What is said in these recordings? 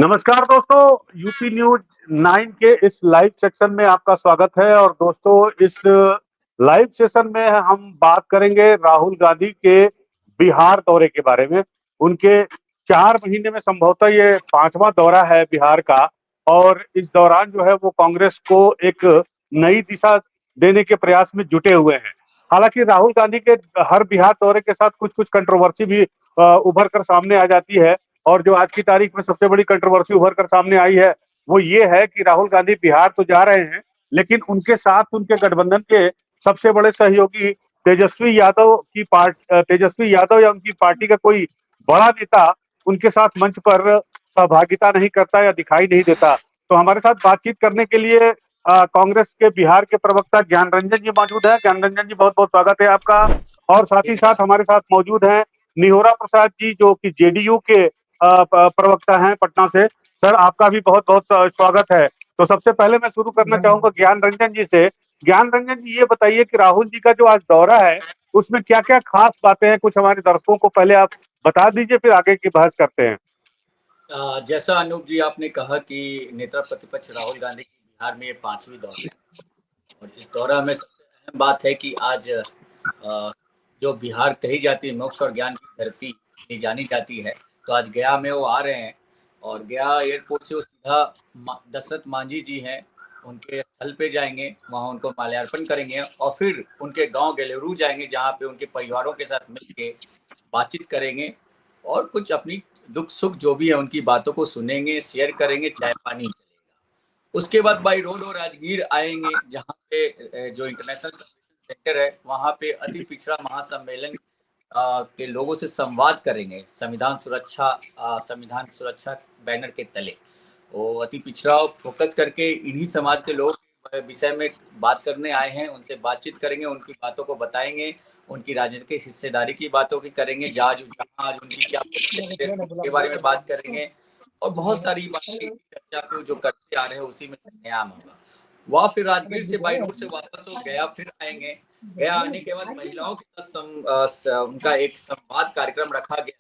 नमस्कार दोस्तों, UP news 9 के इस लाइव सेक्शन में आपका स्वागत है। और दोस्तों, इस लाइव सेशन में हम बात करेंगे राहुल गांधी के बिहार दौरे के बारे में। उनके 4 महीने में संभवतः ये 5वां दौरा है बिहार का। और इस दौरान जो है वो कांग्रेस को एक नई दिशा देने के प्रयास में जुटे हुए हैं। हालांकि राहुल गांधी के हर बिहार दौरे के साथ कुछ कुछ कंट्रोवर्सी भी उभर कर सामने आ जाती है। और जो आज की तारीख में सबसे बड़ी कंट्रोवर्सी उभर कर सामने आई है वो ये है कि राहुल गांधी बिहार तो जा रहे हैं, लेकिन उनके साथ उनके गठबंधन के सबसे बड़े सहयोगी तेजस्वी यादव या उनकी पार्टी का कोई बड़ा नेता उनके साथ मंच पर सहभागिता नहीं करता या दिखाई नहीं देता। तो हमारे साथ बातचीत करने के लिए कांग्रेस के बिहार के प्रवक्ता ज्ञान रंजन जी मौजूद है। ज्ञान रंजन जी, बहुत बहुत स्वागत है आपका। और साथ ही साथ हमारे साथ मौजूद हैं निहोरा प्रसाद जी, जो कि जेडीयू के प्रवक्ता हैं पटना से। सर, आपका भी बहुत बहुत स्वागत है। तो सबसे पहले मैं शुरू करना चाहूंगा ज्ञान रंजन जी से। ज्ञान रंजन जी, ये बताइए कि राहुल जी का जो आज दौरा है उसमें क्या क्या खास बातें हैं, कुछ हमारे दर्शकों को पहले आप बता दीजिए, फिर आगे की बहस करते हैं। जैसा अनूप जी आपने कहा कि नेता प्रतिपक्ष राहुल गांधी की बिहार में ये 5वीं दौरा है। और इस दौरा में सबसे अहम बात है कि आज जो बिहार कही जाती है मोक्ष और ज्ञान की धरती जानी जाती है, तो आज गया में वो आ रहे हैं। और गया एयरपोर्ट से वो सीधा दशरथ मांझी जी हैं, उनके स्थल पे जाएंगे, वहाँ उनको माल्यार्पण करेंगे और फिर उनके गांव गेलेरू जाएंगे, जहाँ पे उनके परिवारों के साथ मिलके बातचीत करेंगे और कुछ अपनी दुख सुख जो भी है उनकी बातों को सुनेंगे, शेयर करेंगे, चाय पानी चलेगा। उसके बाद बाई रोड और राजगीर आएंगे, जहाँ पे जो इंटरनेशनल कन्वेंशन सेंटर है वहाँ पे अति पिछड़ा महासम्मेलन के लोगों से संवाद करेंगे, संविधान सुरक्षा बैनर के तले। वो अति पिछड़ा फोकस करके इन्हीं समाज के लोग विषय में बात करने आए हैं, उनसे बातचीत करेंगे, उनकी बातों को बताएंगे, उनकी राजनीतिक हिस्सेदारी की बातों की करेंगे, जहाँ आज उनकी क्या के बारे में बात करेंगे। और बहुत सारी बातें चर्चा पे जो करते आ रहे हैं उसी में आयाम होगा। वह फिर राजगीर से बाई रोड से वापस हो गया फिर आएंगे। गया आने के बाद महिलाओं के साथ उनका एक संवाद कार्यक्रम रखा गया है।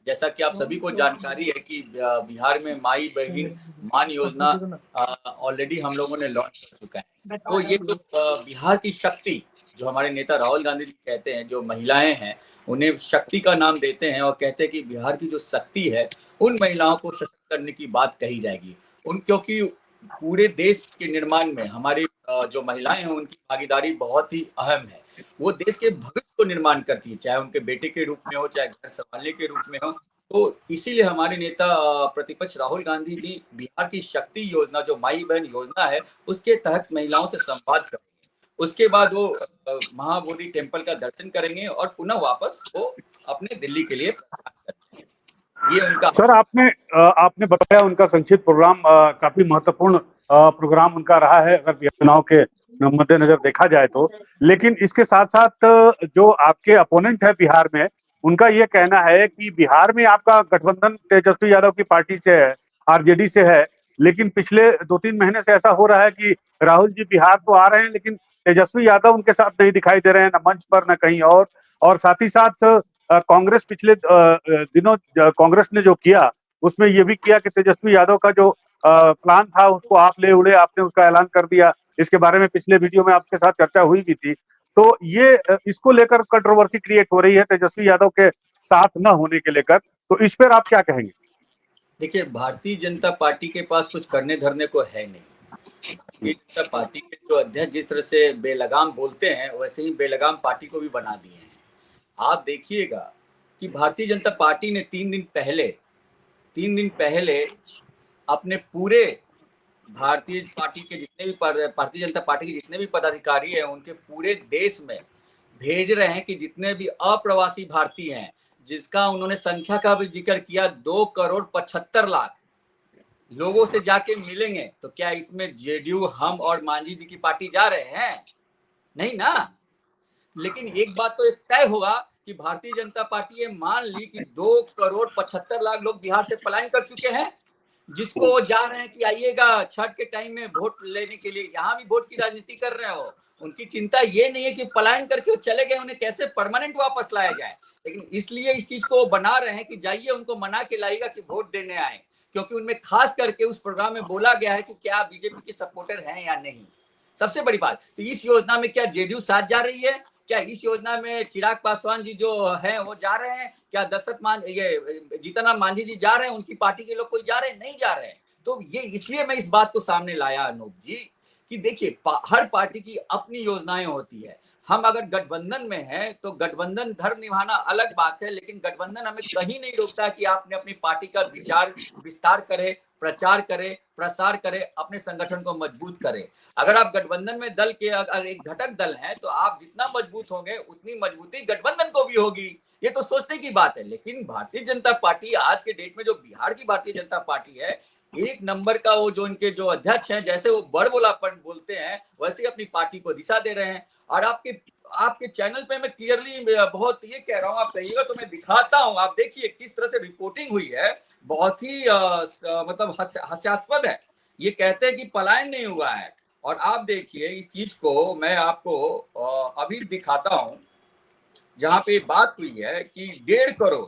जैसा कि आप सभी को जानकारी है कि बिहार में माई बहन मान योजना ऑलरेडी हम लोगों ने लॉन्च कर चुका है। तो ये जो बिहार की शक्ति, जो हमारे नेता राहुल गांधी जी कहते हैं, जो महिलाएं हैं उन्हें शक्ति का नाम देते हैं और कहते हैं कि बिहार की जो शक्ति है उन महिलाओं को सशक्त करने की बात कही जाएगी। क्योंकि पूरे देश के निर्माण में हमारी जो महिलाएं हैं उनकी भागीदारी बहुत ही अहम है। वो देश के भविष्य को निर्माण करती है, चाहे उनके बेटे के रूप में हो, चाहे घर संभालने के रूप में हो। तो इसीलिए हमारे नेता प्रतिपक्ष राहुल गांधी जी बिहार की शक्ति योजना, जो माई बहन योजना है, उसके तहत महिलाओं से संवाद करेंगे। उसके बाद वो महाबोधि टेम्पल का दर्शन करेंगे और पुनः वापस वो अपने दिल्ली के लिए ये उनका। सर, आपने बताया उनका संक्षिप्त प्रोग्राम काफी महत्वपूर्ण प्रोग्राम उनका रहा है, अगर चुनाव के मद्देनजर देखा जाए तो। लेकिन इसके साथ साथ जो आपके अपोनेंट है बिहार में, उनका ये कहना है कि बिहार में आपका गठबंधन तेजस्वी यादव की पार्टी से है, आरजेडी से है। लेकिन पिछले 2-3 महीने से ऐसा हो रहा है कि राहुल जी बिहार तो आ रहे हैं, लेकिन तेजस्वी यादव उनके साथ नहीं दिखाई दे रहे हैं, न मंच पर न कहीं और साथ ही साथ कांग्रेस पिछले दिनों कांग्रेस ने जो किया उसमें ये भी किया कि तेजस्वी यादव का जो प्लान था उसको आप ले उड़े, आपने उसका ऐलान कर दिया। इसके बारे में पिछले वीडियो में आपके साथ चर्चा हुई भी थी। तो ये इसको लेकर कंट्रोवर्सी क्रिएट हो रही है तेजस्वी यादव के साथ न होने के लेकर। तो इस पर आप क्या कहेंगे? देखिए, भारतीय जनता पार्टी के पास कुछ करने धरने को है नहीं। भारतीय जनता पार्टी के जो अध्यक्ष जिस तरह से बेलगाम बोलते हैं, वैसे ही बेलगाम पार्टी को भी बना दिए हैं। आप देखिएगा कि भारतीय जनता पार्टी ने 3 दिन पहले अपने पूरे भारतीय जनता पार्टी के जितने भी पदाधिकारी हैं उनके पूरे देश में भेज रहे हैं कि जितने भी अप्रवासी भारतीय हैं, जिसका उन्होंने संख्या का भी जिक्र किया, 2,75,00,000 लोगों से जाके मिलेंगे। तो क्या इसमें जेडीयू, हम और मांझी जी की पार्टी जा रहे हैं? नहीं ना। लेकिन एक बात तो तय होगा कि भारतीय जनता पार्टी ये मान ली कि 2,75,00,000 लोग बिहार से पलायन कर चुके हैं, जिसको जा रहे हैं कि आइएगा छठ के टाइम में वोट लेने के लिए, यहाँ भी वोट की राजनीति कर रहे हो। उनकी चिंता ये नहीं है कि पलायन करके वो चले गए, उन्हें कैसे परमानेंट वापस लाया जाए। लेकिन इसलिए इस चीज को बना रहे हैं कि जाइए उनको मना के लाइएगा कि वोट देने आए। क्योंकि उनमें खास करके उस प्रोग्राम में बोला गया है कि क्या आप बीजेपी के सपोर्टर हैं या नहीं। सबसे बड़ी बात, तो इस योजना में क्या जेडीयू साथ जा रही है? क्या इस योजना में चिराग पासवान जी जो हैं वो जा रहे हैं? क्या जीतन राम मांझी जी जा रहे हैं? उनकी पार्टी के लोग कोई जा रहे हैं? नहीं जा रहे हैं। तो ये इसलिए मैं इस बात को सामने लाया अनूप जी कि देखिए हर पार्टी की अपनी योजनाएं होती है। हम अगर गठबंधन में हैं तो गठबंधन धर्म निभाना अलग बात है, लेकिन गठबंधन हमें कहीं नहीं रोकता कि आपने अपनी पार्टी का विचार विस्तार करे, प्रचार करे, प्रसार करे, अपने संगठन को मजबूत करे। अगर आप गठबंधन में दल के अगर एक घटक दल हैं तो आप जितना मजबूत होंगे उतनी मजबूती गठबंधन को भी होगी। ये तो सोचने की बात है। लेकिन भारतीय जनता पार्टी आज के डेट में जो बिहार की भारतीय जनता पार्टी है, एक नंबर का वो जो उनके जो अध्यक्ष हैं, जैसे वो बड़बोलापन बोलते हैं वैसे अपनी पार्टी को दिशा दे रहे हैं। और आपके चैनल पे मैं क्लियरली बहुत ये कह रहा हूँ, आप कहिएगा तो मैं दिखाता हूँ। आप देखिए किस तरह से रिपोर्टिंग हुई है, बहुत ही मतलब हास्यास्पद है। ये कहते हैं कि पलायन नहीं हुआ है, और आप देखिए इस चीज को मैं आपको अभी दिखाता हूँ, जहां पे बात हुई है कि 1.5 करोड़,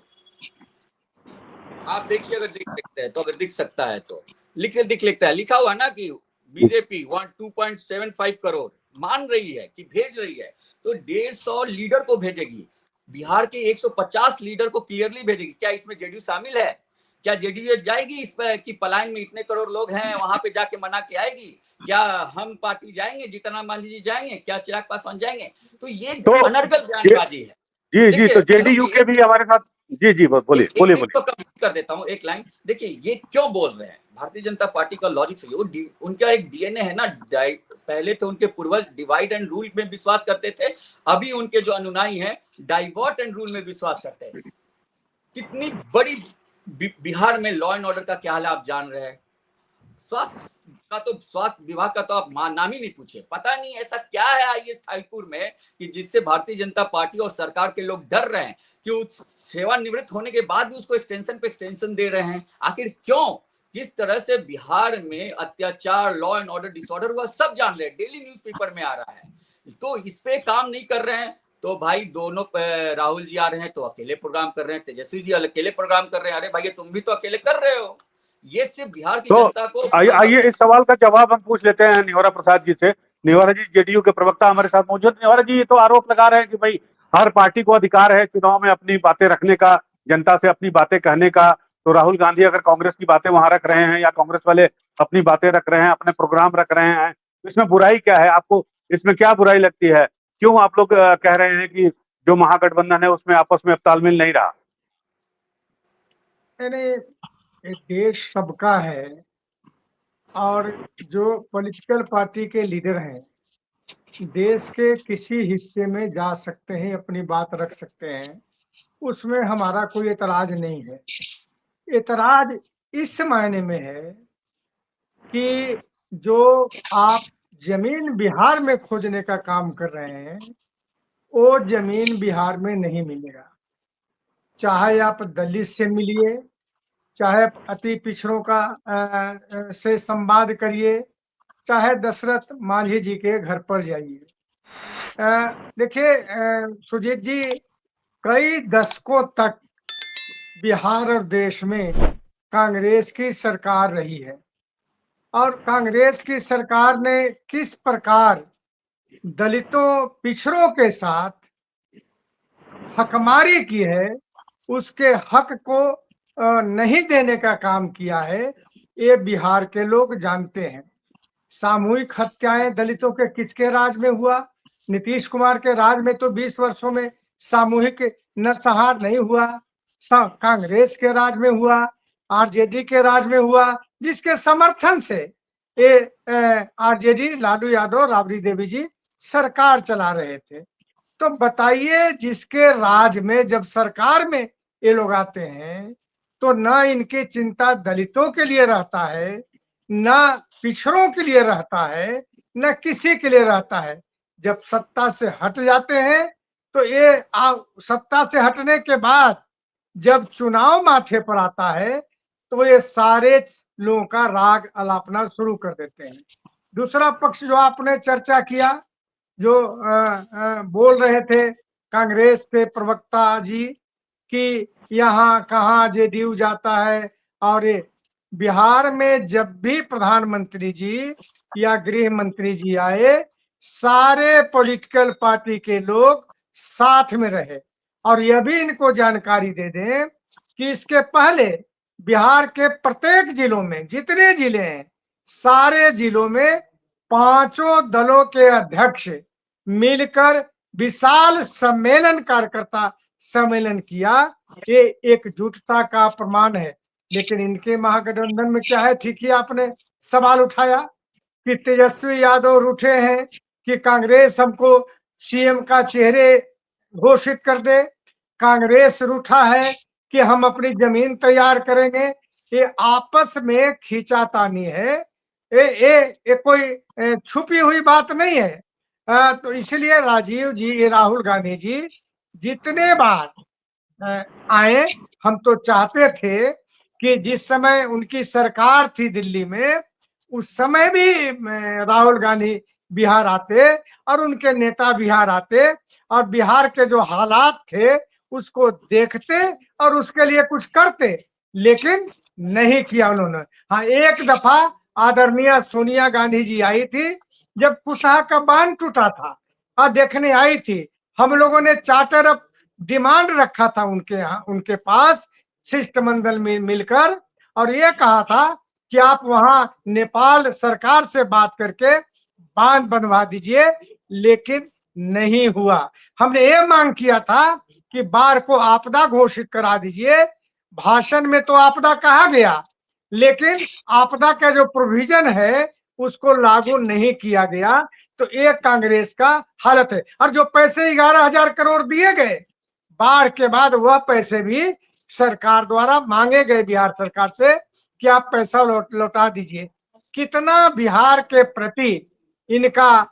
आप देखिए अगर दिख सकते हैं तो, अगर दिख सकता है तो दिख लिखता है, लिखा हुआ ना कि बीजेपी 2.75 करोड़ मान रही है कि भेज रही है, तो 150 लीडर को भेजेगी। बिहार के 150 लीडर को क्लियरली भेजेगी। क्या इसमें जेडीयू शामिल है? क्या जेडीयू जाएगी इस पर कि पलायन में इतने करोड़ लोग हैं, वहां पे जाके मना के आएगी? क्या हम पार्टी जाएंगे, जीतन राम मांझी जी जाएंगे, क्या चिराग पासवान जाएंगे? तो ये तो अनर्गल बयानबाजी है। जी जी, तो देखिए जेडीयू के भी हमारे साथ, जी जी बोलिए एक, बोलिए एक, एक बोलिए। तो कंप्लीट कर देता हूं एक लाइन। देखिए ये क्यों बोल रहे हैं, भारतीय जनता पार्टी का लॉजिक सही है। उनका एक डीएनए है ना, पहले तो उनके पूर्वज डिवाइड एंड रूल में विश्वास करते थे, अभी उनके जो अनुयायी हैं डाइवर्ट एंड रूल में विश्वास करते हैं। कितनी बड़ी बिहार में लॉ एंड ऑर्डर का क्या हाल है आप जान रहे हैं। स्वास्थ्य विभाग का तो आप नाम ही नहीं पूछे। पता नहीं ऐसा क्या है आईएएस ठाकुर में कि जिससे भारतीय जनता पार्टी और सरकार के लोग डर रहे हैं कि सेवानिवृत्त होने के बाद भी उसको एक्सटेंशन पे एक्सटेंशन दे रहे हैं। आखिर क्यों? किस तरह से बिहार में अत्याचार, लॉ एंड ऑर्डर डिसऑर्डर हुआ, सब जान रहे हैं, डेली न्यूज़पेपर में आ रहा है। तो इस पे काम नहीं कर रहे हैं। तो भाई दोनों राहुल जी आ रहे हैं तो अकेले प्रोग्राम कर रहे हैं, तेजस्वी जी अकेले प्रोग्राम कर रहे हैं। अरे भाई तुम भी तो अकेले कर रहे हो। ये सिर्फ बिहार की तो जनता को आइए इस सवाल का जवाब हम पूछ लेते हैं निवारा प्रसाद जी से। निवारा जी जेडीयू के प्रवक्ता हमारे साथ मौजूद। निवारा जी, ये तो आरोप लगा रहे हैं कि भाई हर पार्टी को अधिकार है चुनाव में अपनी बातें रखने का, जनता से अपनी बातें कहने का। तो राहुल गांधी अगर कांग्रेस की बातें वहां रख रहे हैं या कांग्रेस वाले अपनी बातें रख रहे हैं, अपने प्रोग्राम रख रहे हैं, तो इसमें बुराई क्या है? आपको इसमें क्या बुराई लगती है? क्यों आप लोग कह रहे हैं कि जो महागठबंधन है उसमें आपस में अब तालमेल नहीं रहा? ये देश सबका है, और जो पॉलिटिकल पार्टी के लीडर हैं देश के किसी हिस्से में जा सकते हैं, अपनी बात रख सकते हैं, उसमें हमारा कोई एतराज नहीं है। एतराज इस मायने में है कि जो आप जमीन बिहार में खोजने का काम कर रहे हैं, वो जमीन बिहार में नहीं मिलेगा। चाहे आप दलित से मिलिए, चाहे अति पिछड़ों का से संवाद करिए, चाहे दशरथ मांझी जी के घर पर जाइए। देखिए सुजीत जी, कई दशकों तक बिहार और देश में कांग्रेस की सरकार रही है, और कांग्रेस की सरकार ने किस प्रकार दलितों, पिछड़ों के साथ हकमारी की है, उसके हक को नहीं देने का काम किया है, ये बिहार के लोग जानते हैं। सामूहिक हत्याएं दलितों के किसके राज में हुआ? नीतीश कुमार के राज में तो 20 वर्षों में सामूहिक नरसंहार नहीं हुआ। कांग्रेस के राज में हुआ, आरजेडी के राज में हुआ, जिसके समर्थन से ये आरजेडी, लालू यादव, राबड़ी देवी जी सरकार चला रहे थे। तो बताइए, जिसके राज में जब सरकार में ये लोग आते हैं तो न इनकी चिंता दलितों के लिए रहता है, न पिछड़ों के लिए रहता है, न किसी के लिए रहता है। जब सत्ता से हट जाते हैं तो ये सत्ता से हटने के बाद जब चुनाव माथे पर आता है तो ये सारे लोगों का राग अलापना शुरू कर देते हैं। दूसरा पक्ष जो आपने चर्चा किया, जो बोल रहे थे कांग्रेस के प्रवक्ता जी कि यहाँ कहाँ जेडीयू जाता है, और ये बिहार में जब भी प्रधानमंत्री जी या गृह मंत्री जी आए, सारे पॉलिटिकल पार्टी के लोग साथ में रहे। और यह भी इनको जानकारी दे दें कि इसके पहले बिहार के प्रत्येक जिलों में, जितने जिले हैं, सारे जिलों में पांचों दलों के अध्यक्ष मिलकर विशाल सम्मेलन, कार्यकर्ता सम्मेलन किया। ये एकजुटता का प्रमाण है। लेकिन इनके महागठबंधन में क्या है, ठीक ही आपने सवाल उठाया कि तेजस्वी यादव रूठे हैं कि कांग्रेस हमको सीएम का चेहरे घोषित कर दे, कांग्रेस रूठा है कि हम अपनी जमीन तैयार करेंगे। ये आपस में खींचातानी है। ये कोई छुपी हुई बात नहीं है। तो इसलिए राजीव जी, राहुल गांधी जी जितने बार आए, हम तो चाहते थे कि जिस समय उनकी सरकार थी दिल्ली में, उस समय भी राहुल गांधी बिहार आते और उनके नेता बिहार आते और बिहार के जो हालात थे उसको देखते और उसके लिए कुछ करते, लेकिन नहीं किया उन्होंने। हाँ, एक दफा आदरणीय सोनिया गांधी जी आई थी जब कुशहा का बांध टूटा था और देखने आई थी। हम लोगों ने चार्टर ऑफ डिमांड रखा था उनके यहाँ, उनके पास शिष्टमंडल में मिलकर, और ये कहा था कि आप वहां नेपाल सरकार से बात करके बांध बनवा दीजिए, लेकिन नहीं हुआ। हमने ये मांग किया था कि बाढ़ को आपदा घोषित करा दीजिए। भाषण में तो आपदा कहा गया, लेकिन आपदा का जो प्रोविजन है उसको लागू नहीं किया गया। तो एक कांग्रेस का हालत है। और जो पैसे 11,000 करोड़ दिए गए बाढ़ के बाद, वह पैसे भी सरकार द्वारा मांगे गए बिहार सरकार से कि आप पैसा लौटा दीजिए। कितना बिहार के प्रति इनका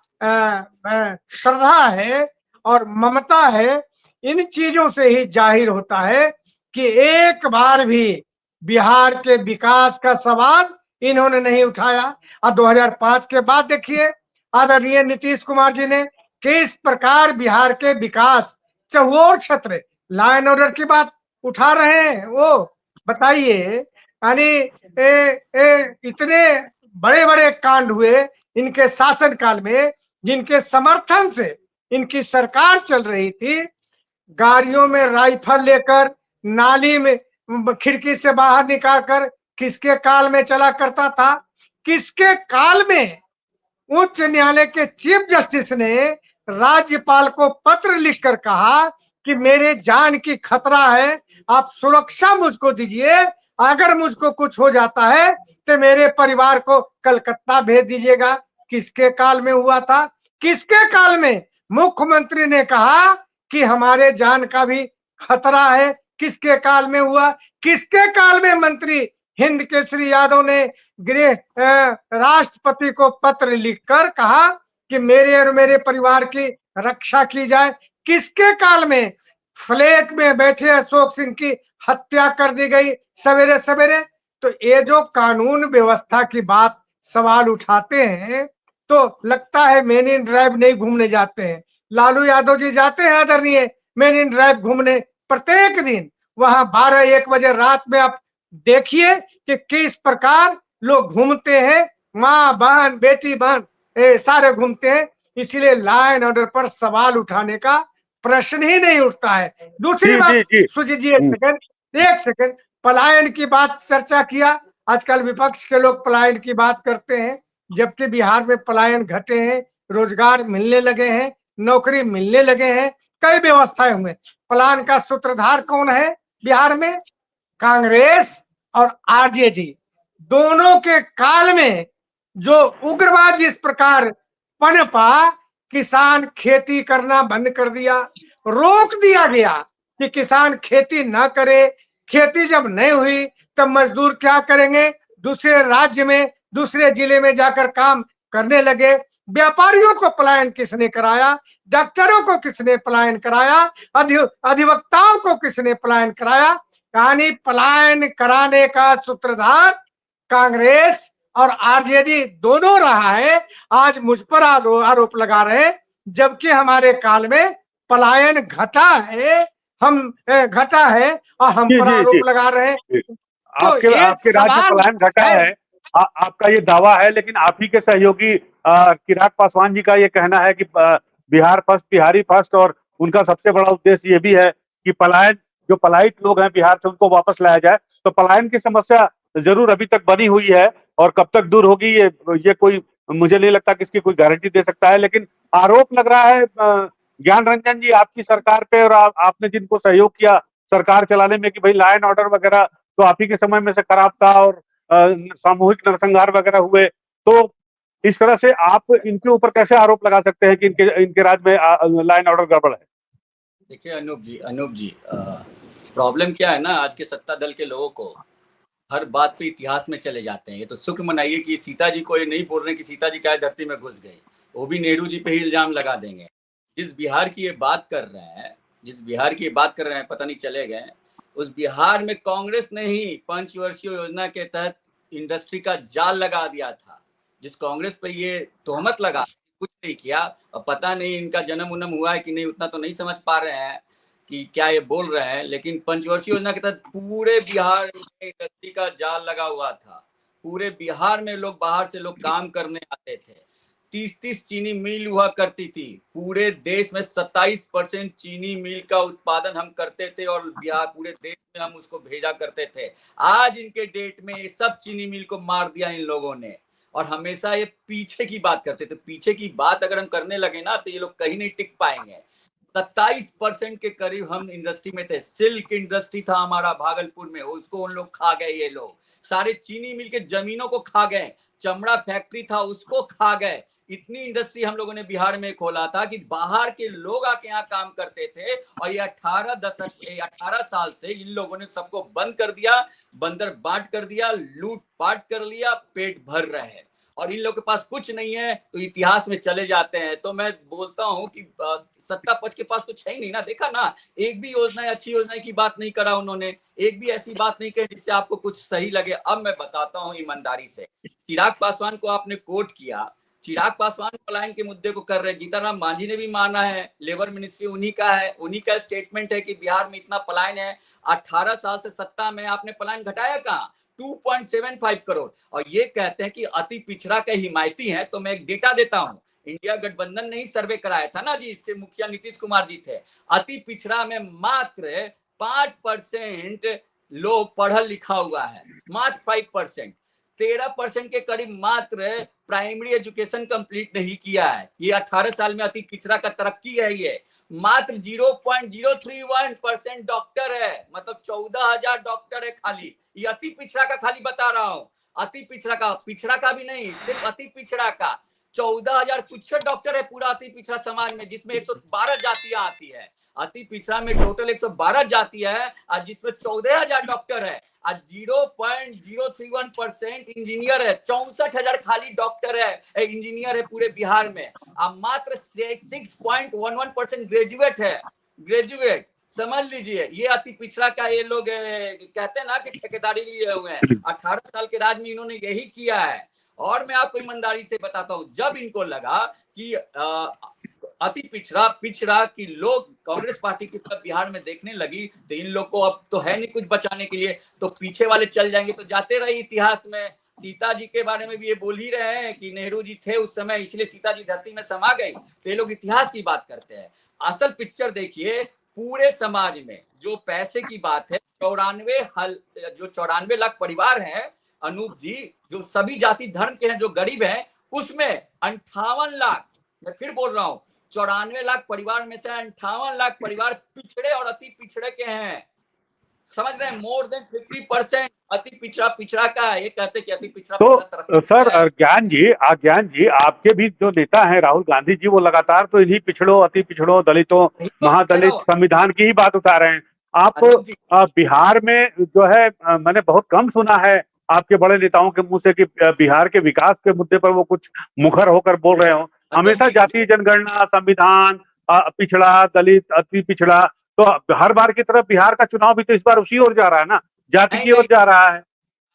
श्रद्धा है और ममता है, इन चीजों से ही जाहिर होता है कि एक बार भी बिहार के विकास का सवाल इन्होंने नहीं उठाया। और 2005 के बाद देखिए आदरणीय नीतीश कुमार जी ने किस प्रकार बिहार के विकास, चहुओर क्षेत्र, लॉ एंड ऑर्डर की बात उठा रहे हैं। वो बताइए, यानी इतने बड़े बड़े कांड हुए इनके शासन काल में, जिनके समर्थन से इनकी सरकार चल रही थी। गाड़ियों में राइफल लेकर नाली में खिड़की से बाहर निकालकर किसके काल में चला करता था? किसके काल में उच्च न्यायालय के चीफ जस्टिस ने राज्यपाल को पत्र लिखकर कहा कि मेरे जान की खतरा है, आप सुरक्षा मुझको दीजिए, अगर मुझको कुछ हो जाता है तो मेरे परिवार को कलकत्ता भेज दीजिएगा। किसके काल में हुआ था? किसके काल में मुख्यमंत्री ने कहा कि हमारे जान का भी खतरा है? किसके काल में हुआ? किसके काल में मंत्री हिंद केसरी यादव ने गृह राष्ट्रपति को पत्र लिखकर कहा कि मेरे और मेरे परिवार की रक्षा की जाए? किसके काल में फ्लैट में बैठे अशोक सिंह की हत्या कर दी गई सवेरे सवेरे? तो ये जो कानून व्यवस्था की बात सवाल उठाते हैं, तो लगता है मेन इन ड्राइव नहीं घूमने जाते हैं। लालू यादव जी जाते हैं आदरणीय मेन इन ड्राइव घूमने प्रत्येक दिन। वहां 12-1 बजे रात में आप देखिए कि किस प्रकार लोग घूमते हैं, माँ बहन बेटी बहन सारे घूमते हैं। इसलिए लॉ एंड ऑर्डर पर सवाल उठाने का प्रश्न ही नहीं उठता है। दूसरी जी बात, जी जी। सुजीत जी एक सेकंड, पलायन की बात चर्चा किया। आजकल विपक्ष के लोग पलायन की बात करते हैं, जबकि बिहार में पलायन घटे हैं, रोजगार मिलने लगे हैं, नौकरी मिलने लगे हैं, कई व्यवस्थाएं हुए। पलायन का सूत्रधार कौन है बिहार में? कांग्रेस और आरजेडी दोनों के काल में जो उग्रवाद जिस प्रकार पनपा, किसान खेती करना बंद कर दिया, रोक दिया गया कि किसान खेती ना करे। खेती जब नहीं हुई तब मजदूर क्या करेंगे? दूसरे राज्य में, दूसरे जिले में जाकर काम करने लगे। व्यापारियों को पलायन किसने कराया? डॉक्टरों को किसने पलायन कराया? अधिवक्ताओं को किसने पलायन कराया? यानी पलायन कराने का सूत्रधार कांग्रेस और आरजेडी दोनों रहा है। आज मुझ पर आरोप लगा रहे, जबकि हमारे काल में पलायन घटा है, हम घटा है और हम जी पर जी जी आरोप लगा रहे हैं। जी। तो आपके एक आपके राज्य में सवाल पलायन घटा है। है, आपका ये दावा है, लेकिन आप ही के सहयोगी चिराग पासवान जी का ये कहना है कि बिहार फर्स्ट, बिहारी फर्स्ट, और उनका सबसे बड़ा उद्देश्य ये भी है कि पलायन, जो पलायित लोग हैं बिहार से, उनको वापस लाया जाए। तो पलायन की समस्या जरूर अभी तक बनी हुई है, और कब तक दूर होगी ये कोई, मुझे नहीं लगता कि इसकी कोई गारंटी दे सकता है। लेकिन आरोप लग रहा है ज्ञान रंजन जी आपकी सरकार पे, और आपने जिनको सहयोग किया सरकार चलाने में, कि भाई लॉ एंड ऑर्डर वगैरह तो आप ही के समय में से खराब था, और सामूहिक नरसंहार वगैरह हुए। तो इस तरह से आप इनके ऊपर कैसे आरोप लगा सकते हैं कि इनके राज्य में लॉ एंड ऑर्डर गड़बड़ है? देखिए अनूप जी, प्रॉब्लम क्या है ना, आज के सत्ता दल के लोगों को हर बात पे इतिहास में चले जाते हैं। ये तो शुक्र मनाइए कि सीता जी को ये नहीं बोल रहे कि सीता जी क्या धरती में घुस गई, वो भी नेहरू जी पे ही इल्जाम लगा देंगे। जिस बिहार की ये बात कर रहे हैं, पता नहीं चले गए, उस बिहार में कांग्रेस ने ही पंचवर्षीय योजना के तहत इंडस्ट्री का जाल लगा दिया था। जिस कांग्रेस पे ये तोहमत लगा, कुछ नहीं किया। अब पता नहीं इनका जन्म उन्म हुआ है कि नहीं, उतना तो नहीं समझ पा रहे हैं कि क्या ये बोल रहे हैं। लेकिन पंचवर्षीय योजना के तहत पूरे बिहार में इंडस्ट्री का जाल लगा हुआ था। पूरे बिहार में लोग, बाहर से लोग काम करने आते थे। 30-30 चीनी मिल हुआ करती थी। पूरे देश में 27% चीनी मिल का उत्पादन हम करते थे, और बिहार पूरे देश में हम उसको भेजा करते थे। आज इनके डेट में सब चीनी मिल को मार दिया इन लोगों ने। और हमेशा ये पीछे की बात करते थे। पीछे की बात अगर हम करने लगे ना, तो ये लोग कहीं नहीं टिक पाएंगे। 27% के करीब हम इंडस्ट्री में थे। सिल्क इंडस्ट्री था हमारा भागलपुर में, उसको उन लोग खा गए। ये लोग सारे चीनी मिल के जमीनों को खा गए। चमड़ा फैक्ट्री था, उसको खा गए। इतनी इंडस्ट्री हम लोगों ने बिहार में खोला था कि बाहर के लोग आके यहाँ काम करते थे। और ये 18 साल से इन लोगों ने सबको बंद कर दिया, बंदर बांट कर दिया, लूट पाट कर लिया, पेट भर रहे हैं। और इन लोगों के पास कुछ नहीं है, तो इतिहास में चले जाते हैं। तो मैं बोलता हूं कि सत्ता पक्ष के पास कुछ है ही नहीं ना। देखा ना, एक भी योजना, अच्छी योजना की बात नहीं करा उन्होंने, एक भी ऐसी बात नहीं कही जिससे आपको कुछ सही लगे। अब मैं बताता हूं ईमानदारी से, चिराग पासवान को आपने कोट किया, चिराग पासवान पलायन के मुद्दे को कर रहे हैं। जीतन मांझी ने भी माना है, लेबर मिनिस्ट्री उन्हीं का है, उन्हीं का स्टेटमेंट है कि बिहार में इतना पलायन है। 18 साल से सत्ता में आपने पलायन घटाया कहाँ? 2.75 करोड़। और ये कहते हैं कि अति पिछड़ा के हिमायती हैं। तो मैं एक डेटा देता हूं, इंडिया गठबंधन ने ही सर्वे कराया था ना जी, इसके मुखिया नीतीश कुमार जी थे। अति पिछड़ा में मात्र 5% लोग पढ़ा लिखा हुआ है, मात्र 5%। 13% के करीब मात्र प्राइमरी एजुकेशन कंप्लीट नहीं किया है। ये 18 साल में अति पिछड़ा का तरक्की है। ये मात्र 0.031% डॉक्टर है, मतलब 14,000 डॉक्टर है खाली। ये अति पिछड़ा का खाली बता रहा हूं, अति पिछड़ा का भी नहीं, सिर्फ अति पिछड़ा का 14,000 कुछ डॉक्टर है पूरा अति पिछड़ा समाज में, जिसमें 112 जातियां आती है। अति पिछड़ा में टोटल 112 जातियां है, जिसमें 14,000 डॉक्टर है। 0.031% इंजीनियर है। 64,000 खाली डॉक्टर है, इंजीनियर है पूरे बिहार में। मात्र 6.11% ग्रेजुएट है, ग्रेजुएट। समझ लीजिए, ये अति पिछड़ा का ये लोग कहते हैं ना कि ठेकेदारी लिए हुए हैं। 18 साल के राज में इन्होंने यही किया है। और मैं आपको ईमानदारी से बताता हूं, जब इनको लगा कि अति पिछड़ा की लोग कांग्रेस पार्टी की तरफ बिहार में देखने लगी, तो इन लोग को अब तो है नहीं कुछ बचाने के लिए, तो पीछे वाले चल जाएंगे। तो जाते रहे इतिहास में। सीता जी के बारे में भी ये बोल ही रहे हैं कि नेहरू जी थे उस समय, इसलिए सीता जी धरती में समा गई। तो ये लोग इतिहास की बात करते हैं। असल पिक्चर देखिए, पूरे समाज में जो पैसे की बात है, 94 लाख परिवार हैं अनूप जी, जो सभी जाति धर्म के हैं, जो गरीब हैं, उसमें 58 लाख, मैं फिर बोल रहा हूं, 94 लाख परिवार में से 58 लाख परिवार पिछड़े और अति पिछड़े के हैं। समझ रहे हैं? मोर देन 50% अति पिछड़ा का है। ये कहते कि अति पिछड़ा तो सर ज्ञान जी, आपके भी जो नेता हैं राहुल गांधी जी, वो लगातार तो इन्हीं पिछड़ों, अति पिछड़ों, दलितों, महादलित, संविधान की ही बात उठा रहे हैं। आप बिहार में जो है, मैंने बहुत कम सुना है आपके बड़े नेताओं के मुंह से कि बिहार के विकास के मुद्दे पर वो कुछ मुखर होकर बोल रहे हो। हमेशा जातीय जनगणना, संविधान, पिछड़ा, दलित, अति पिछड़ा, तो हर बार की तरफ बिहार का चुनाव भी तो इस बार उसी ओर जा रहा है ना, जाति की ओर जा रहा है।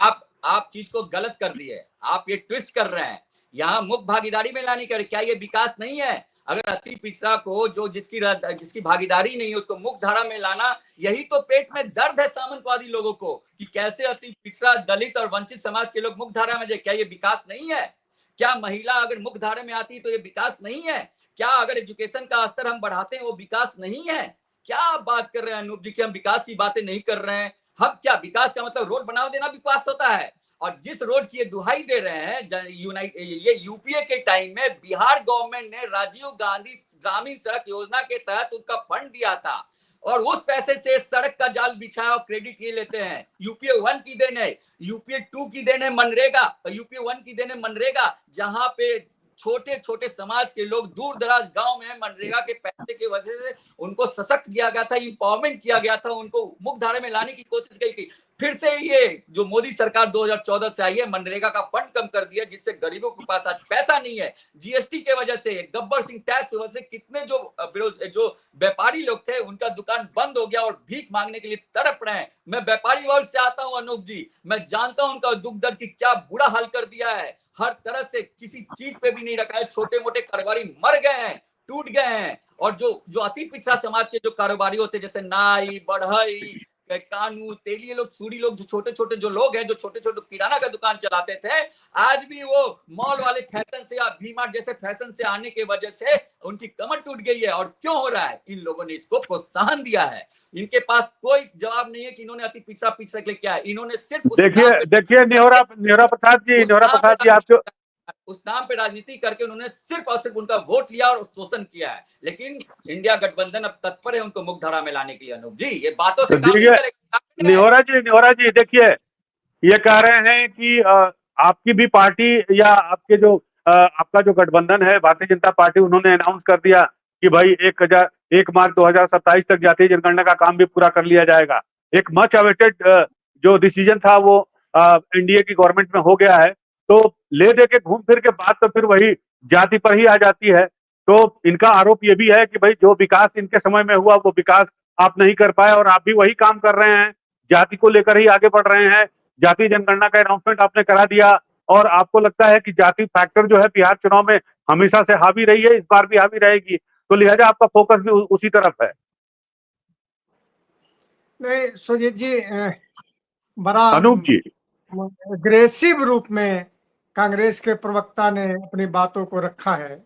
आप चीज को गलत कर दिए, आप ये ट्विस्ट कर रहे हैं। यहाँ मुख्य भागीदारी में लाने का, क्या ये विकास नहीं है? अगर अति पिछड़ा को जो जिसकी भागीदारी नहीं है उसको मुख्य धारा में लाना, यही तो पेट में दर्द है सामंतवादी लोगों को कि कैसे अति पिछड़ा, दलित और वंचित समाज के लोग मुख्य धारा में जाए। क्या ये विकास नहीं है? क्या महिला अगर मुख्य धारा में आती तो ये विकास नहीं है? क्या अगर एजुकेशन का स्तर हम बढ़ाते हैं वो विकास नहीं है? क्या आप बात कर रहे हैं अनूप जी कि हम विकास की बातें नहीं कर रहे हैं? हम क्या, विकास का मतलब रोड बना देना विकास होता है? और जिस रोड की दुहाई दे रहे हैं, ये यूपीए के टाइम में बिहार गवर्नमेंट ने राजीव गांधी ग्रामीण सड़क योजना के तहत उनका फंड दिया था और उस पैसे से सड़क का जाल बिछाया और क्रेडिट ये लेते हैं। यूपीए 1 की देन है, यूपीए 2 की देन है मनरेगा, यूपीए 1 की देन है मनरेगा, जहां पे छोटे छोटे समाज के लोग दूर दराज गांव में मनरेगा के पैसे की वजह से उनको सशक्त किया गया था, इंपावरमेंट किया गया था, उनको मुख्य धारा में लाने की कोशिश की थी। फिर से ये जो मोदी सरकार 2014 से आई है, मनरेगा का फंड कम कर दिया, जिससे गरीबों के पास आज पैसा नहीं है। जीएसटी के वजह से, गब्बर सिंह टैक्स की वजह से कितने जो व्यापारी लोग थे उनका दुकान बंद हो गया और भीख मांगने के लिए तड़प रहे हैं। मैं व्यापारी वर्ग से आता हूं अनूप जी, मैं जानता हूं उनका दुख दर्द की क्या बुरा हाल कर दिया है। हर तरह से किसी चीज पे भी नहीं रखा है, छोटे मोटे कारोबारी मर गए हैं, टूट गए हैं। और जो अति पिछड़ा समाज के जो कारोबारी होते जैसे नाई, बढ़ई, कानू, तेली लोग, चूड़ी लोग, जो छोटे छोटे जो लोग हैं, जो छोटे छोटे किराना का दुकान चलाते थे, आज भी वो मॉल वाले फैशन से या वी मार्ट जैसे फैशन से आने की वजह से उनकी कमर टूट गई है। और क्यों हो रहा है? इन लोगों ने इसको प्रोत्साहन दिया है। इनके पास कोई जवाब नहीं है कि इन्होंने अति पिछड़ा के लिए क्या है। इन्होंने सिर्फ देखिए नेहरा प्रसाद जी आप उस नाम पे राजनीति करके उन्होंने सिर्फ और सिर्फ उनका वोट लिया और शोषण किया है। लेकिन इंडिया गठबंधन अब तत्पर है उनको मुख्य धारा में लाने के लिए। अनूप जी, ये बातों से काम नहीं चलेगा। नेहरा जी देखिए, ये कह रहे हैं कि आपकी भी पार्टी या आपके जो आपका जो गठबंधन है भारतीय जनता पार्टी, उन्होंने अनाउंस कर दिया कि भाई 1 मार्च 2027 तक जातीय जनगणना का काम भी पूरा कर लिया जाएगा। एक मच अवेटेड जो डिसीजन था वो एनडीए की गवर्नमेंट में हो गया है। तो ले दे के घूम फिर के बात तो फिर वही जाति पर ही आ जाती है। तो इनका आरोप ये भी है कि भाई जो विकास इनके समय में हुआ वो विकास आप नहीं कर पाए और आप भी वही काम कर रहे हैं, जाति को लेकर ही आगे बढ़ रहे हैं। जातीय जनगणना का अनाउंसमेंट आपने करा दिया और आपको लगता है कि जाति फैक्टर जो है बिहार चुनाव में हमेशा से हावी रही है, इस बार भी हावी रहेगी, तो लिहाजा आपका फोकस भी उसी तरफ है। नहीं सुजीत जी, बड़ा अनूप जी अग्रेसिव रूप में कांग्रेस के प्रवक्ता ने अपनी बातों को रखा है।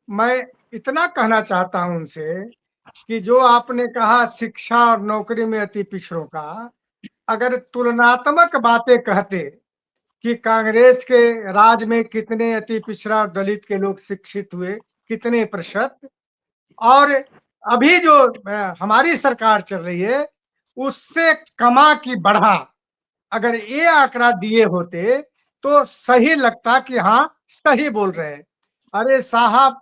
मैं इतना कहना चाहता हूं उनसे कि जो आपने कहा शिक्षा और नौकरी में अति पिछड़ों का, अगर तुलनात्मक बातें कहते कि कांग्रेस के राज में कितने अति पिछड़ा और दलित के लोग शिक्षित हुए, कितने प्रतिशत, और अभी जो हमारी सरकार चल रही है उससे कमा की बढ़ा, अगर ये आंकड़ा दिए होते तो सही लगता कि हाँ सही बोल रहे हैं। अरे साहब,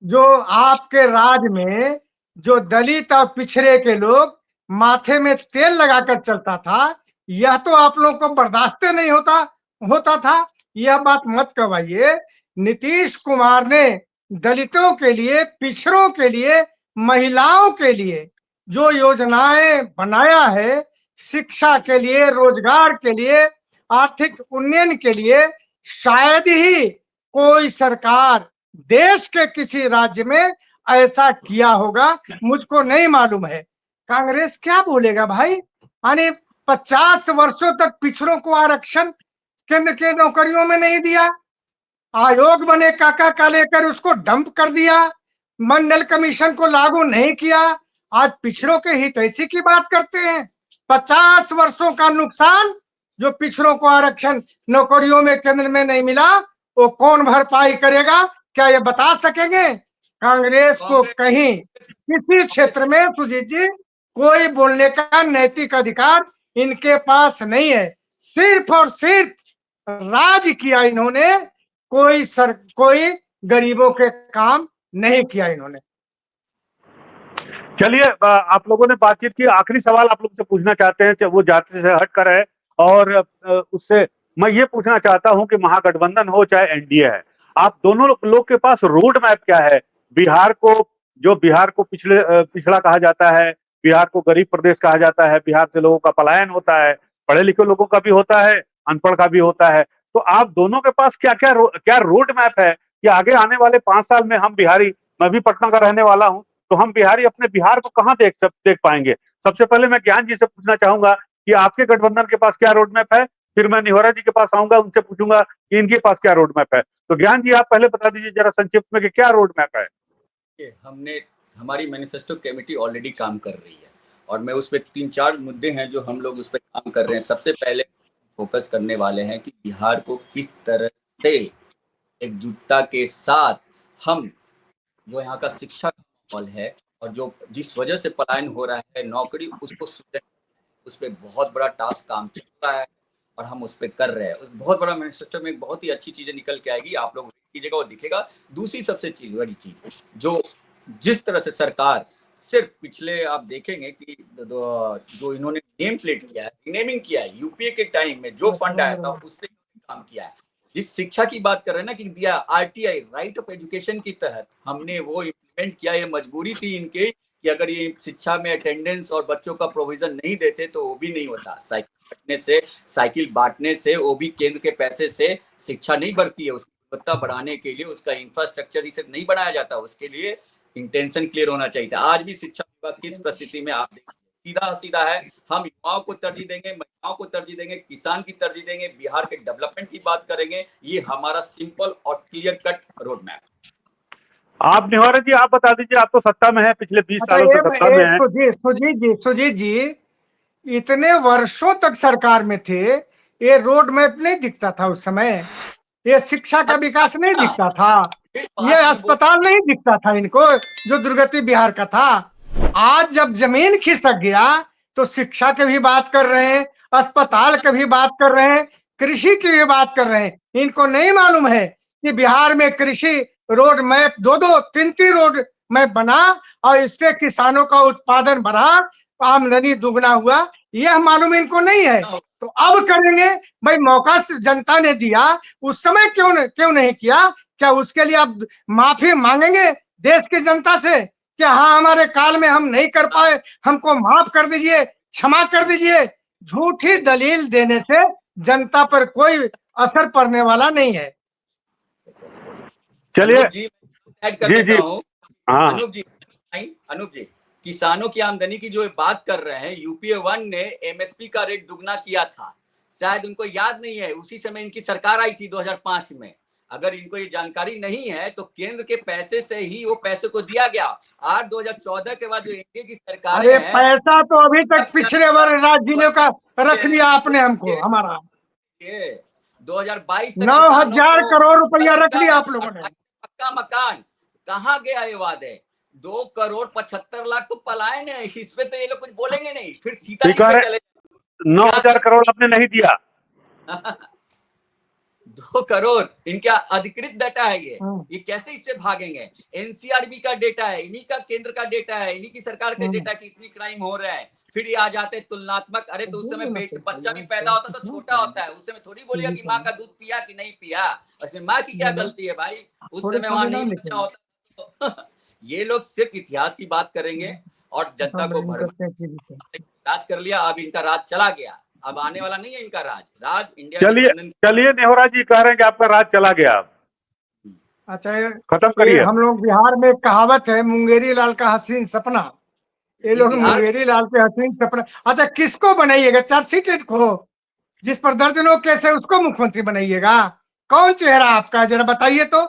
जो आपके राज में जो दलित और पिछड़े के लोग माथे में तेल लगाकर चलता था, यह तो आप लोगों को बर्दाश्त नहीं होता था। यह बात मत कहिए। नीतीश कुमार ने दलितों के लिए, पिछड़ों के लिए, महिलाओं के लिए जो योजनाएं बनाया है, शिक्षा के लिए, रोजगार के लिए, आर्थिक उन्नयन के लिए, शायद ही कोई सरकार देश के किसी राज्य में ऐसा किया होगा, मुझको नहीं मालूम है। कांग्रेस क्या बोलेगा भाई? यानी 50 वर्षों तक पिछड़ों को आरक्षण केंद्र के नौकरियों में नहीं दिया, आयोग बने काका का लेकर उसको डंप कर दिया, मंडल कमीशन को लागू नहीं किया, आज पिछड़ों के हितैषी की बात करते हैं। 50 वर्षों का नुकसान जो पिछड़ों को आरक्षण नौकरियों में केंद्र में नहीं मिला, वो कौन भरपाई करेगा? क्या ये बता सकेंगे? कांग्रेस को कहीं किसी क्षेत्र में सुजीत जी कोई बोलने का नैतिक अधिकार इनके पास नहीं है। सिर्फ और सिर्फ राज किया इन्होंने, कोई गरीबों के काम नहीं किया इन्होंने। चलिए, आप लोगों ने बातचीत की, आखिरी सवाल आप लोग से पूछना चाहते हैं, वो जाति से हटकर है, और उससे मैं ये पूछना चाहता हूं कि महागठबंधन हो चाहे एनडीए है, आप दोनों लोग के पास रोड मैप क्या है? बिहार को पिछड़ा कहा जाता है, बिहार को गरीब प्रदेश कहा जाता है, बिहार से लोगों का पलायन होता है, पढ़े लिखे लोगों का भी होता है, अनपढ़ का भी होता है। तो आप दोनों के पास क्या रोड मैप है कि आगे आने वाले 5 साल में हम बिहारी, मैं भी पटना का रहने वाला हूं, तो हम बिहारी अपने बिहार को कहां देख पाएंगे? सबसे पहले मैं ज्ञान जी से पूछना चाहूंगा कि आपके गठबंधन के पास क्या रोड मैप है, फिर मैं निहोरा जी के पास आऊंगा, उनसे पूछूंगा कि इनके पास क्या रोड मैप है। तो ज्ञान जी आप पहले बता दीजिए जरा संक्षिप्त में कि क्या रोड मैप है। हमारी मैनिफेस्टो कमेटी ऑलरेडी काम कर रही है और मैं उस पर 3-4 मुद्दे हैं जो हम लोग उस पर काम कर रहे हैं। सबसे पहले फोकस करने वाले हैं कि बिहार को किस तरह से एकजुटता के साथ हम जो यहाँ का शिक्षा का माहौल है और जो जिस वजह से पलायन हो रहा है नौकरी, उसको उस पर बहुत बड़ा टास्क काम चल रहा है और हम उस पर कर रहे हैं। उस बहुत बड़ा मैनिफेस्टो में बहुत ही अच्छी चीजें निकल के आएगी, आप लोग कीजिएगा वो दिखेगा। दूसरी सबसे बड़ी चीज जो जिस तरह से सरकार सिर्फ पिछले आप देखेंगे कि जो इन्होंने नेम प्लेट किया है, नेमिंग किया है, यूपीए के टाइम में जो फंड आया था उससे काम किया है। जिस शिक्षा की बात कर रहे हैं ना कि दिया आरटीआई, राइट ऑफ एजुकेशन के तहत हमने वो इम्प्लीमेंट किया। ये मजबूरी थी इनके कि अगर ये शिक्षा में अटेंडेंस और बच्चों का प्रोविजन नहीं देते तो वो भी नहीं होता। साइकिल बांटने से वो भी केंद्र के पैसे से शिक्षा नहीं बढ़ती है। उसकी गुणवत्ता बढ़ाने के लिए उसका इंफ्रास्ट्रक्चर इसे नहीं बनाया जाता, उसके लिए इंटेंशन क्लियर होना चाहिए था। आज भी शिक्षा विभाग किस परिस्थिति में, आप देखिए सीधा है, हम युवाओं को तरजीह देंगे, महिलाओं को तरजीह देंगे, किसान की तरजीह देंगे, बिहार के डेवलपमेंट की बात करेंगे। ये हमारा सिंपल और क्लियर कट रोड मैप। आप निहोरा जी आप बता दीजिए, आप तो सत्ता में है, पिछले 20 सालों से सत्ता में है। सुजीत जी इतने वर्षों तक सरकार में थे, ये रोड मैप नहीं दिखता था उस समय, ये शिक्षा का विकास नहीं दिखता था, ये अस्पताल नहीं दिखता था इनको जो दुर्गति बिहार का था। आज जब जमीन खिसक गया तो शिक्षा की भी बात कर रहे हैं, अस्पताल की भी बात कर रहे हैं, कृषि की भी बात कर रहे हैं। इनको नहीं मालूम है कि बिहार में कृषि रोड मैप 2-3 रोड मैप बना और इससे किसानों का उत्पादन बढ़ा, आमदनी दुगना हुआ। यह मालूम इनको नहीं है, तो अब करेंगे भाई। मौका जनता ने दिया, उस समय क्यों नहीं किया? क्या उसके लिए आप माफी मांगेंगे देश की जनता से कि हाँ हमारे काल में हम नहीं कर पाए, हमको माफ कर दीजिए, क्षमा कर दीजिए? झूठी दलील देने से जनता पर कोई असर पड़ने वाला नहीं है। चलिए जी ऐड कर देता हूं। हाँ अनूप जी किसानों की आमदनी की जो बात कर रहे हैं, यूपीए 1 ने एमएसपी का रेट दुगना किया था, शायद उनको याद नहीं है। उसी समय इनकी सरकार आई थी 2005 में। अगर इनको ये जानकारी नहीं है तो केंद्र के पैसे से ही वो पैसे को दिया गया। आज 2014 के बाद जो एनडीए की सरकार है, पैसा तो अभी तक पिछले राज्यों का रख लिया आपने हमको, हमारा 2022 तक 9,000 करोड़ रुपया रख लिया आप लोगों ने। पक्का मकान कहाँ गया ये वादे? 2,75,00,000 तो पलायन है, इस पे तो ये लोग कुछ बोलेंगे नहीं। फिर सीता जी पे चले, 9,000 करोड़ आपने नहीं दिया। 2 करोड़ इनका अधिकृत डाटा है। ये कैसे इससे भागेंगे? एनसीआरबी का डेटा है, इन्हीं का केंद्र का डेटा है, इन्हीं की सरकार के डेटा की इतनी क्राइम हो रहा है। फिर ये आ जाते हैं तुलनात्मक। अरे तो उस समय बच्चा भी पैदा होता तो छोटा होता है, उस समय थोड़ी बोलिएगा कि माँ का दूध पिया कि नहीं पिया, उसमें माँ की क्या गलती है भाई? उस समय वहां नहीं बच्चा होता। ये लोग सिर्फ इतिहास की बात करेंगे और जनता को राज कर लिया। अब इनका राज चला गया, अब आने वाला नहीं है इनका राज इंडिया। चलिए नेहोरा जी कह रहे हैं कि आपका राज चला गया। अच्छा खत्म करिए। हम लोग बिहार में कहावत है, मुंगेरी लाल का हसीन सपना। ये लोग मुंगेरी लाल के हसीन सपना। अच्छा किसको बनाइएगा? चार्जशीट को जिस पर दर्जनों केस है उसको मुख्यमंत्री बनाइएगा? कौन चेहरा आपका जरा बताइए तो।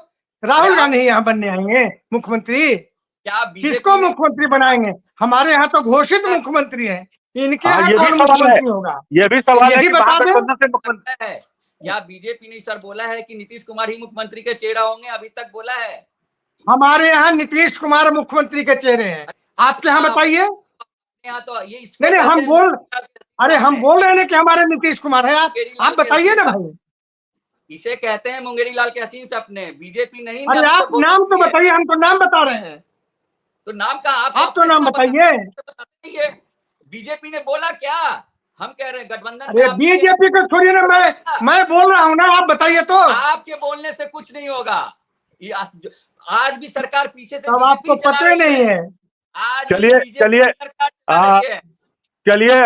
राहुल गांधी यहाँ बनने आएंगे मुख्यमंत्री? किसको मुख्यमंत्री बनाएंगे? हमारे यहाँ तो घोषित मुख्यमंत्री है, इनके यहाँ कौन मुख्यमंत्री होगा? ये भी सवाल है कि बता दें। मुख्यमंत्री है या बीजेपी ने सर बोला है कि नीतीश कुमार ही मुख्यमंत्री के चेहरा होंगे? अभी तक बोला है हमारे यहाँ नीतीश कुमार मुख्यमंत्री के चेहरे हैं, आपके यहाँ बताइए। तो ये नहीं हम बोल रहे हैं कि हमारे नीतीश कुमार है, आप बताइए ना भाई। इसे कहते हैं मुंगेरी लाल के हसीन सपने, बीजेपी नहीं। अरे आप नाम तो बताइए, हम तो नाम बता रहे हैं। तो नाम का आप तो नाम बताइए। बीजेपी ने बोला क्या? हम कह रहे हैं गठबंधन। अरे बीजेपी को छोड़िए ना, मैं बोल रहा हूँ ना, आप बताइए तो। आपके बोलने से कुछ नहीं होगा। आज भी सरकार पीछे से अब आपको पता नहीं है। चलिए चलिए,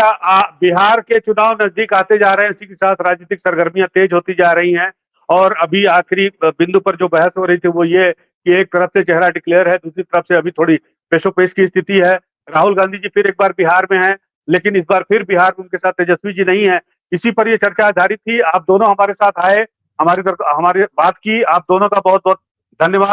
बिहार के चुनाव नजदीक आते जा रहे हैं, इसी के साथ राजनीतिक सरगर्मियां तेज होती जा रही हैं। और अभी आखिरी बिंदु पर जो बहस हो रही थी वो ये कि एक तरफ से चेहरा डिक्लेयर है, दूसरी तरफ से अभी थोड़ी पेशोपेश की स्थिति है। राहुल गांधी जी फिर एक बार बिहार में हैं, लेकिन इस बार फिर बिहार में उनके साथ तेजस्वी जी नहीं है। इसी पर ये चर्चा आधारित थी। आप दोनों हमारे साथ आए, हमारी बात की। आप दोनों का बहुत बहुत धन्यवाद।